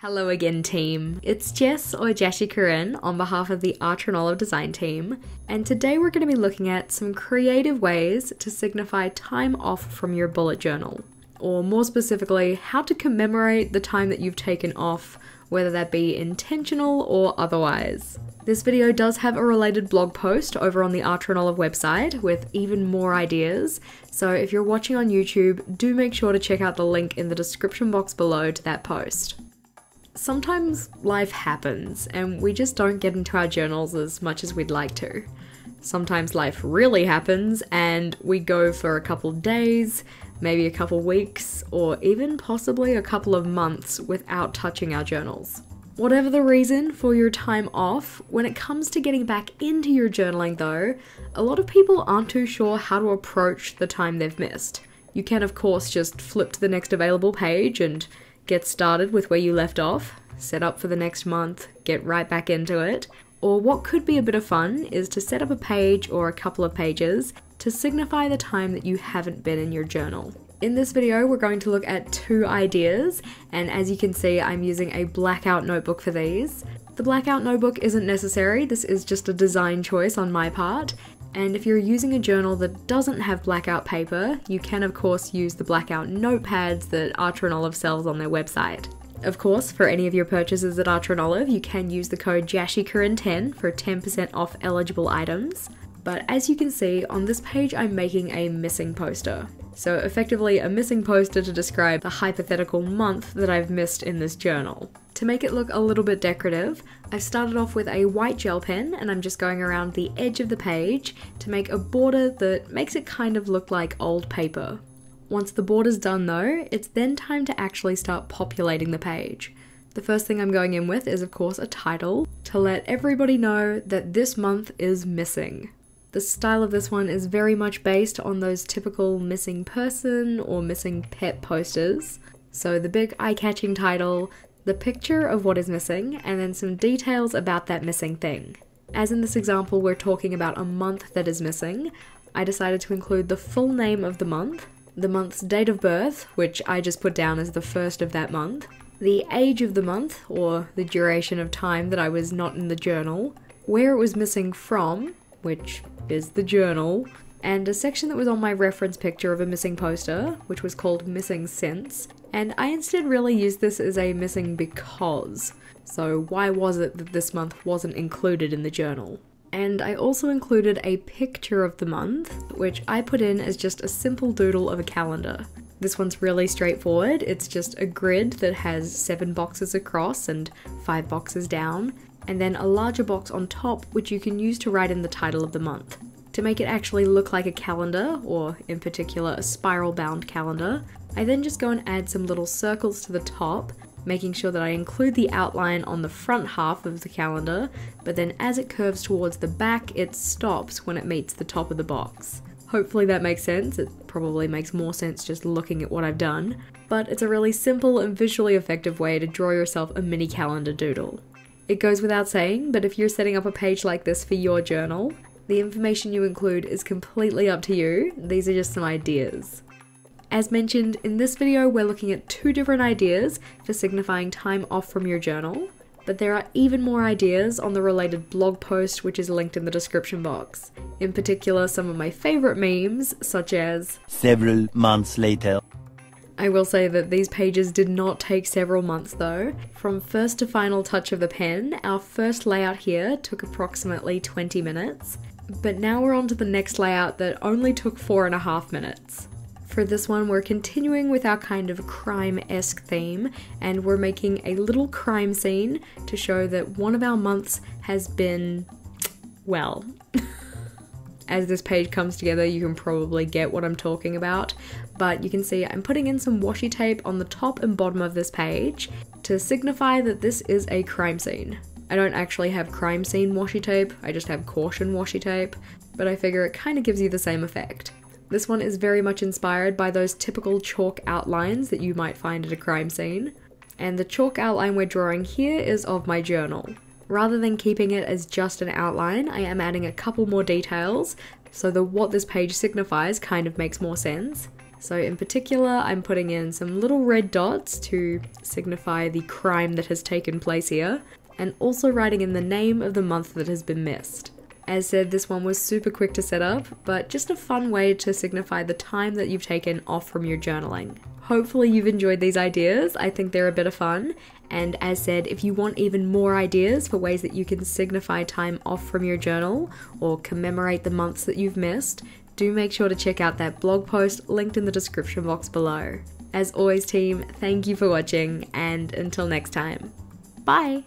Hello again, team. It's Jess or Jashi Corinne on behalf of the Art and Olive design team, and today we're going to be looking at some creative ways to signify time off from your bullet journal, or more specifically, how to commemorate the time that you've taken off, whether that be intentional or otherwise. This video does have a related blog post over on the Art and Olive website with even more ideas, so if you're watching on YouTube, do make sure to check out the link in the description box below to that post. Sometimes life happens and we just don't get into our journals as much as we'd like to. Sometimes life really happens and we go for a couple days, maybe a couple weeks, or even possibly a couple of months without touching our journals. Whatever the reason for your time off, when it comes to getting back into your journaling though, a lot of people aren't too sure how to approach the time they've missed. You can of course just flip to the next available page and get started with where you left off, set up for the next month, get right back into it. Or what could be a bit of fun is to set up a page or a couple of pages to signify the time that you haven't been in your journal. In this video, we're going to look at two ideas, and as you can see, I'm using a blackout notebook for these. The blackout notebook isn't necessary, this is just a design choice on my part. And if you're using a journal that doesn't have blackout paper, you can of course use the blackout notepads that Art and Olive sells on their website. Of course, for any of your purchases at Art and Olive, you can use the code JASHICORINNE10 for 10% off eligible items. But as you can see, on this page I'm making a missing poster. So effectively a missing poster to describe the hypothetical month that I've missed in this journal. To make it look a little bit decorative, I've started off with a white gel pen and I'm just going around the edge of the page to make a border that makes it kind of look like old paper. Once the border's done though, it's then time to actually start populating the page. The first thing I'm going in with is of course a title to let everybody know that this month is missing. The style of this one is very much based on those typical missing person or missing pet posters. So the big eye-catching title, the picture of what is missing, and then some details about that missing thing. As in this example, we're talking about a month that is missing. I decided to include the full name of the month's date of birth, which I just put down as the first of that month, the age of the month, or the duration of time that I was not in the journal, where it was missing from, which is the journal, and a section that was on my reference picture of a missing poster, which was called Missing Since, and I instead really used this as a missing because. So why was it that this month wasn't included in the journal? And I also included a picture of the month, which I put in as just a simple doodle of a calendar. This one's really straightforward, it's just a grid that has 7 boxes across and 5 boxes down, and then a larger box on top which you can use to write in the title of the month. To make it actually look like a calendar, or in particular a spiral-bound calendar, I then just go and add some little circles to the top, making sure that I include the outline on the front half of the calendar, but then as it curves towards the back, it stops when it meets the top of the box. Hopefully that makes sense. It probably makes more sense just looking at what I've done, but it's a really simple and visually effective way to draw yourself a mini calendar doodle. It goes without saying, but if you're setting up a page like this for your journal, the information you include is completely up to you. These are just some ideas. As mentioned, in this video we're looking at 2 different ideas for signifying time off from your journal, but there are even more ideas on the related blog post which is linked in the description box. In particular, some of my favourite memes, such as several months later. I will say that these pages did not take several months though. From first to final touch of the pen, our first layout here took approximately 20 minutes, but now we're on to the next layout that only took 4.5 minutes. For this one, we're continuing with our kind of crime-esque theme, and we're making a little crime scene to show that one of our months has been, well, as this page comes together you can probably get what I'm talking about, but you can see I'm putting in some washi tape on the top and bottom of this page to signify that this is a crime scene. I don't actually have crime scene washi tape, I just have caution washi tape, but I figure it kind of gives you the same effect. This one is very much inspired by those typical chalk outlines that you might find at a crime scene, and the chalk outline we're drawing here is of my journal. Rather than keeping it as just an outline, I am adding a couple more details so that what this page signifies kind of makes more sense. So in particular, I'm putting in some little red dots to signify the crime that has taken place here, and also writing in the name of the month that has been missed. As said, this one was super quick to set up, but just a fun way to signify the time that you've taken off from your journaling. Hopefully you've enjoyed these ideas. I think they're a bit of fun. And as said, if you want even more ideas for ways that you can signify time off from your journal or commemorate the months that you've missed, do make sure to check out that blog post linked in the description box below. As always, team, thank you for watching, and until next time, bye!